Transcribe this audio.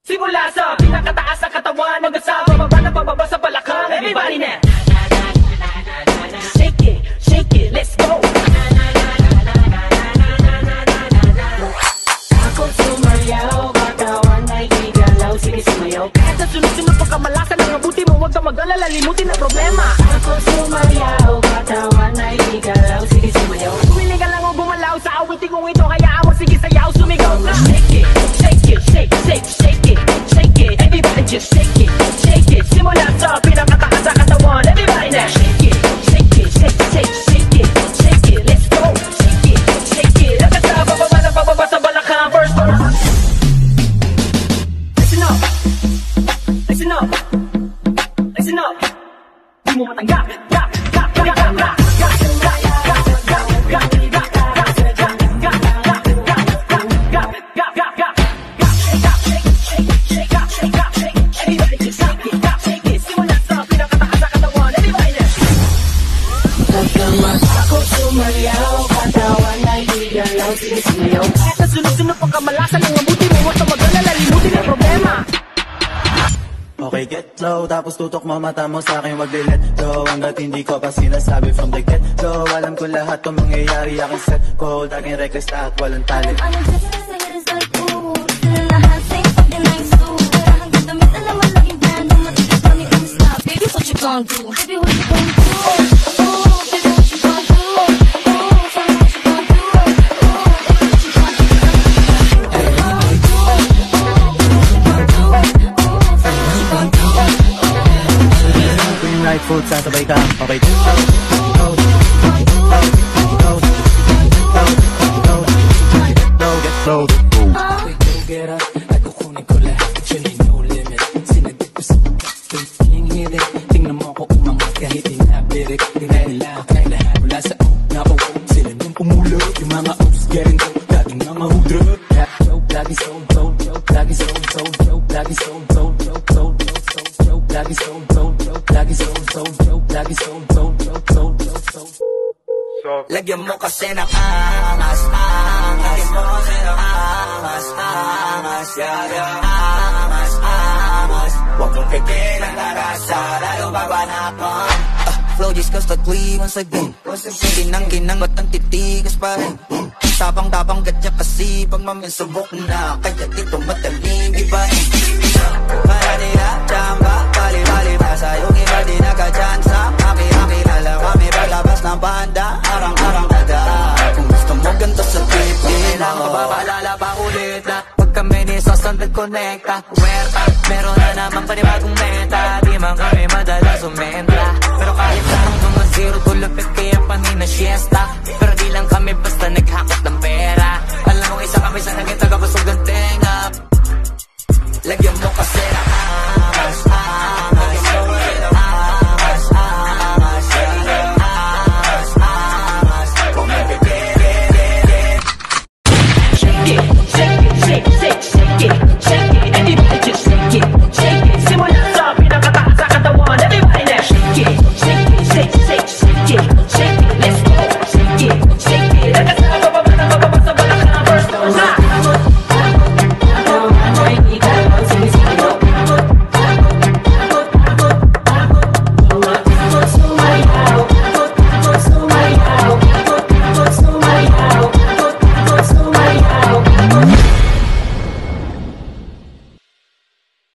Simula sa pinakataas ng katawan hanggang sa bababa na pababa sa balakang. Everybody now, shake it, let's go. Ako sumayaw, katawan ay igalaw, sige sumayaw. Kahit sa sunod-sunod pagkamalasan ng mabuti mo, huwag kang mag-alala, limutin ang problema. Ako sumayaw, katawan ay igalaw, sige sumayaw. Humiling ka lang o gumalaw sa awitin kong ito, hayaan mo sige sayaw, sumigaw na. Shake it, shake it, everybody just shake it, simula sa pinakataas sa katawan. Everybody now, shake it, let's go, shake it, hanggang sa bababa na pababa sa balakang. First verse. Listen up, di mo matanggap, kahit sa sunod-sunod pagkamalasan ng mabuti mo, huwag kang mag-alala, limutin ang problema. Okay, get low, tapos tutok mo mata mo sa akin, wag let go. Hanggat hindi ko pa sinasabi from the get-go. Alam ko lahat kung mangyayari, aking set cold, aking reckless at walang talent. Baby, what you gon' do? Baby, what you gon' do? Right foot, sasabay ka, okay. Get low. Get up, ako kunin ko lahat, actually no limit. Sinagit ko sa pagkat, feeling hirit. Tingnan mo ako umangat kahit inabirik. Tingnan nila kay lahat mula sa na sila nung pumulot. Yung mga oops getting go, laging mga hudrot. Rap joke, lagi sold, joke, lagi sold, joke, lagi sold, joke, lagi sold, joke, lagi sold, lagyan mo kasi ng angas, lagyan mo kasi ng angas, huwag mong pigilan na rasa, lalo babanapan. Flow just constantly once again, ginang ba't ang titigas pa rin. Tapang gadya kasi pag maminsubok na, kaya dito madaling ibahin. Maradila, jamba, bali basa, yung iba di nakadyan sa aki lala kami paglabas ng banda, arang ada. Kung gusto mo ganito sa TV na mapapalala pa ulit na pag kami ni Sosandad Connecta, puwerta, meron na naman panibagong meta. Di man kami madalas umentra, pero kahit saan mga zero to lapit kaya panina siesta. Pero di lang kami basta naghakot ng pera. Alam mo isa kami sa naging